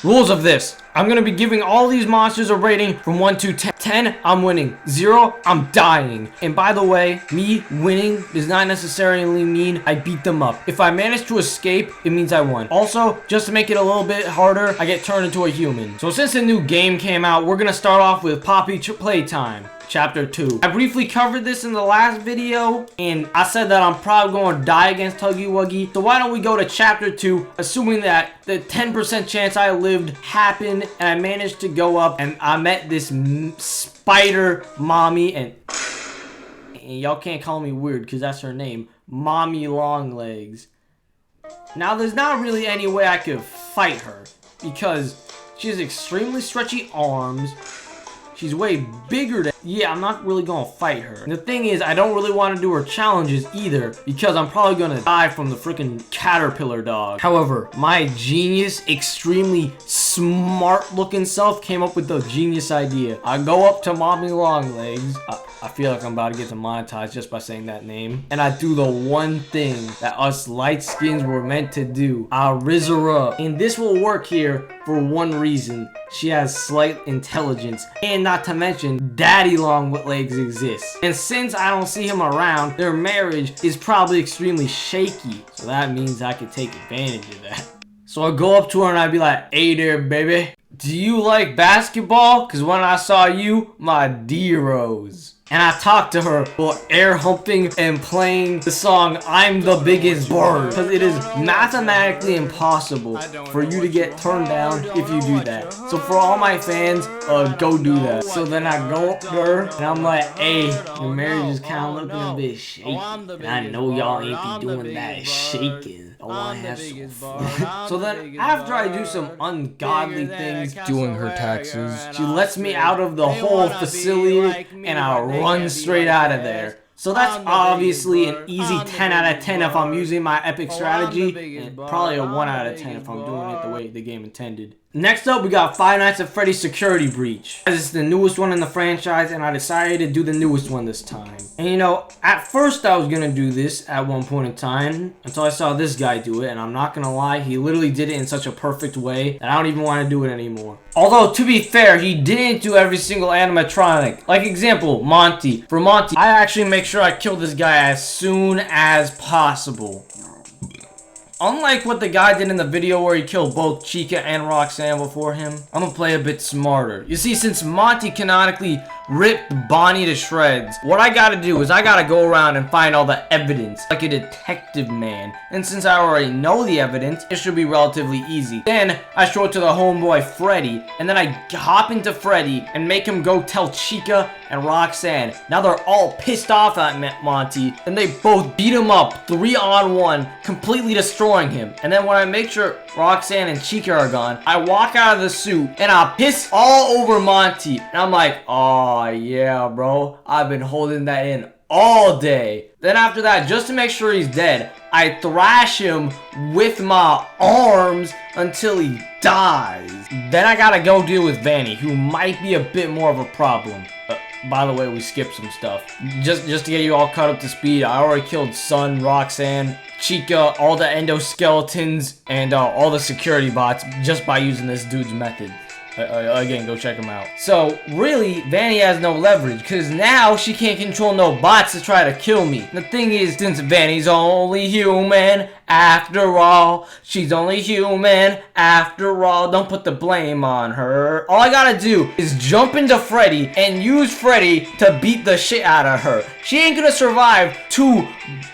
Rules of this. I'm going to be giving all these monsters a rating from 1 to 10. 10, I'm winning. 0, I'm dying. And by the way, me winning does not necessarily mean I beat them up. If I manage to escape, it means I won. Also, just to make it a little bit harder, I get turned into a human. So since a new game came out, we're going to start off with Poppy Playtime. Chapter 2. I briefly covered this in the last video, and I said that I'm probably going to die against Huggy Wuggy. So why don't we go to Chapter 2, assuming that the 10% chance I lived happened, and I managed to go up, and I met this spider mommy, and y'all can't call me weird, because that's her name, Mommy Longlegs. Now, there's not really any way I could fight her, because she has extremely stretchy arms. She's way bigger than... Yeah, I'm not really gonna fight her. And the thing is, I don't really want to do her challenges either, because I'm probably gonna die from the freaking caterpillar dog. However, my genius, extremely smart looking self came up with the genius idea. I go up to Mommy Longlegs. I feel like I'm about to get demonetized just by saying that name. And I do the one thing that us light skins were meant to do. I riz her up. And this will work here for one reason. She has slight intelligence. And not to mention, Daddy Longlegs exists. And since I don't see him around, their marriage is probably extremely shaky. So that means I could take advantage of that. So I go up to her and I'd be like, "Hey there, baby. Do you like basketball? Because when I saw you, my D rose." And I talked to her while air humping and playing the song "I'm the Biggest Bird," because it is mathematically impossible for you to get turned down if you do that. So for all my fans, go do that. So then I go up to her and I'm like, "Hey, your marriage is kind of looking a bit shaky. And I know y'all ain't be doing that shaking. I want to have some fun." So then after I do some ungodly things, doing her taxes, she lets me out of the whole facility and I run straight out of there. So that's obviously an easy 10 out of 10 if I'm using my epic strategy, and probably a 1 out of 10 if I'm doing it the way the game intended. Next up, we got Five Nights at Freddy's Security Breach. This is the newest one in the franchise, and I decided to do the newest one this time. And you know, at first I was gonna do this at one point in time, until I saw this guy do it, and I'm not gonna lie, he literally did it in such a perfect way that I don't even want to do it anymore. Although, to be fair, he didn't do every single animatronic. Like example, Monty. For Monty, I actually make sure I kill this guy as soon as possible. Unlike what the guy did in the video where he killed both Chica and Roxanne before him, I'm gonna play a bit smarter. You see, since Monty canonically ripped Bonnie to shreds, what I gotta do is I gotta go around and find all the evidence, like a detective man. And since I already know the evidence, it should be relatively easy. Then I show it to the homeboy Freddy, and then I hop into Freddy and make him go tell Chica and Roxanne. Now they're all pissed off at Monty, and they both beat him up 3-on-1, completely destroying him. And then when I make sure Roxanne and Chica are gone, I walk out of the suit and I piss all over Monty. And I'm like, "Oh yeah, bro, I've been holding that in all day." Then after that, just to make sure he's dead, I thrash him with my arms until he dies. Then I gotta go deal with Vanny, who might be a bit more of a problem. By the way, we skipped some stuff. Just to get you all caught up to speed, I already killed Sun, Roxanne, Chica, all the endoskeletons, and all the security bots just by using this dude's method. Again, go check him out. So, really, Vanny has no leverage, because now she can't control no bots to try to kill me. The thing is, since Vanny's only human, after all, she's only human, after all, don't put the blame on her. All I gotta do is jump into Freddy and use Freddy to beat the shit out of her. She ain't gonna survive 2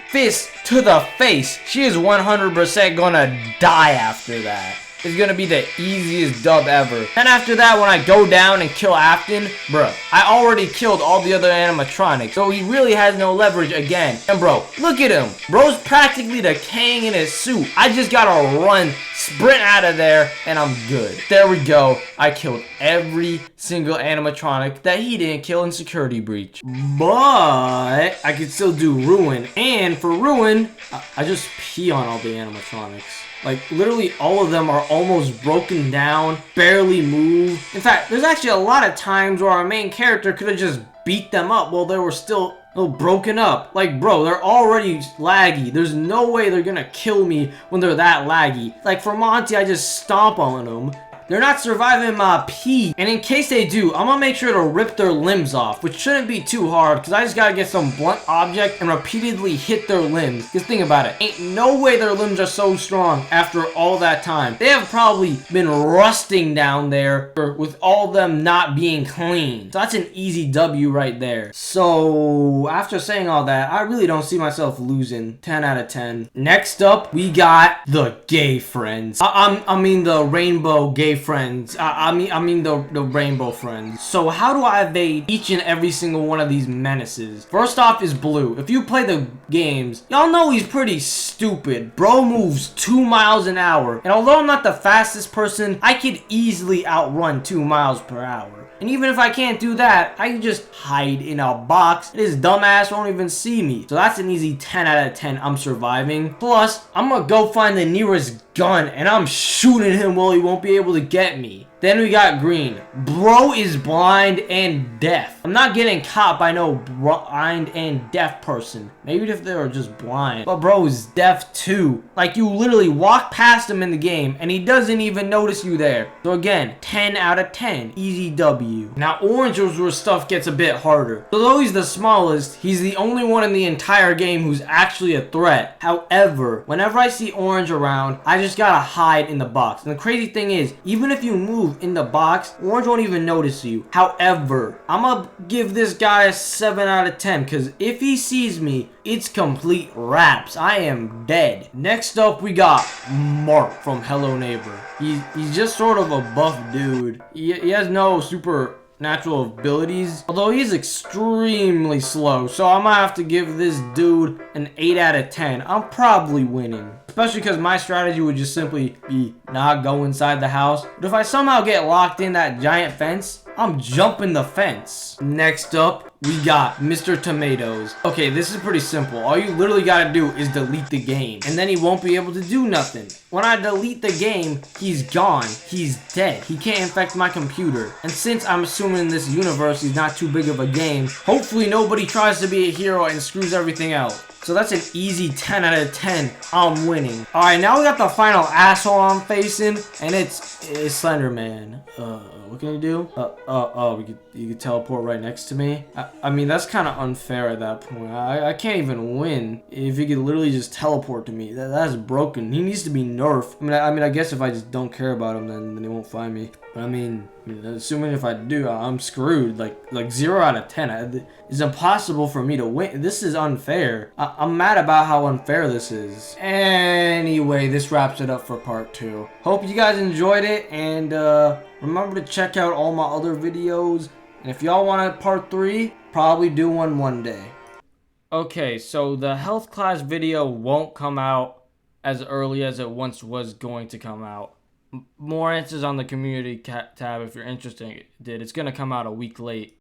fists to the face. She is 100% gonna die after that. It's gonna be the easiest dub ever. And after that, when I go down and kill Afton, bruh, I already killed all the other animatronics, so he really has no leverage again. And bro, look at him. Bro's practically decaying in his suit. I just gotta run, sprint out of there, and I'm good. There we go. I killed every single animatronic that he didn't kill in Security Breach. But I could still do Ruin. And for Ruin, I just pee on all the animatronics. Like, literally all of them are almost broken down, barely move. In fact, there's actually a lot of times where our main character could have just beat them up while they were still broken up. Like, bro, they're already laggy. There's no way they're gonna kill me when they're that laggy. Like, for Monty, I just stomp on them. They're not surviving my pee. And in case they do, I'm gonna make sure to rip their limbs off, which shouldn't be too hard because I just gotta get some blunt object and repeatedly hit their limbs. Just think about it. Ain't no way their limbs are so strong after all that time. They have probably been rusting down there with all of them not being clean. So that's an easy W right there. So after saying all that, I really don't see myself losing. 10 out of 10. Next up, we got the gay friends. I mean the rainbow gay friends. I mean the rainbow friends. So how do I evade each and every single one of these menaces? First off is Blue. If you play the games, y'all know he's pretty stupid. Bro moves 2 miles an hour. And although I'm not the fastest person, I could easily outrun 2 miles per hour. And even if I can't do that, I can just hide in a box and his dumbass won't even see me. So that's an easy 10 out of 10. I'm surviving. Plus, I'm gonna go find the nearest gun and I'm shooting him while he won't be able to get me. Then we got Green. Bro is blind and deaf. I'm not getting caught by no blind and deaf person. Maybe if they were just blind. But bro is deaf too. Like you literally walk past him in the game and he doesn't even notice you there. So again, 10 out of 10. Easy W. Now Orange is where stuff gets a bit harder. So though he's the smallest, he's the only one in the entire game who's actually a threat. However, whenever I see Orange around, I just gotta hide in the box. And the crazy thing is, even if you move in the box, Orange won't even notice you. However, I'm gonna give this guy a 7 out of 10 because if he sees me, it's complete raps. I am dead. Next up, we got Mark from Hello Neighbor. He's just sort of a buff dude. He has no supernatural abilities, although he's extremely slow. So I'm gonna have to give this dude an 8 out of 10. I'm probably winning. Especially because my strategy would just simply be not go inside the house. But if I somehow get locked in that giant fence, I'm jumping the fence. Next up, we got Mr. Tomatoes. Okay, this is pretty simple. All you literally gotta do is delete the game. And then he won't be able to do nothing. When I delete the game, he's gone. He's dead. He can't infect my computer. And since I'm assuming in this universe is not too big of a game, hopefully nobody tries to be a hero and screws everything out. So that's an easy 10 out of 10. I'm winning. Alright, now we got the final asshole I'm facing, and it's Slender Man. What can he do? You could teleport right next to me. I mean, that's kind of unfair at that point. I can't even win if he could literally just teleport to me. That's broken. He needs to be nerfed. I mean, I guess if I just don't care about him, then he won't find me. But I mean, assuming if I do, I'm screwed. Like 0 out of 10. It's impossible for me to win. This is unfair. I'm mad about how unfair this is. Anyway, this wraps it up for part 2. Hope you guys enjoyed it, and remember to check out all my other videos. And if y'all want a part 3, probably do one day. Okay, so the health class video won't come out as early as it once was going to come out. More answers on the community tab if you're interested. It's going to come out a week late.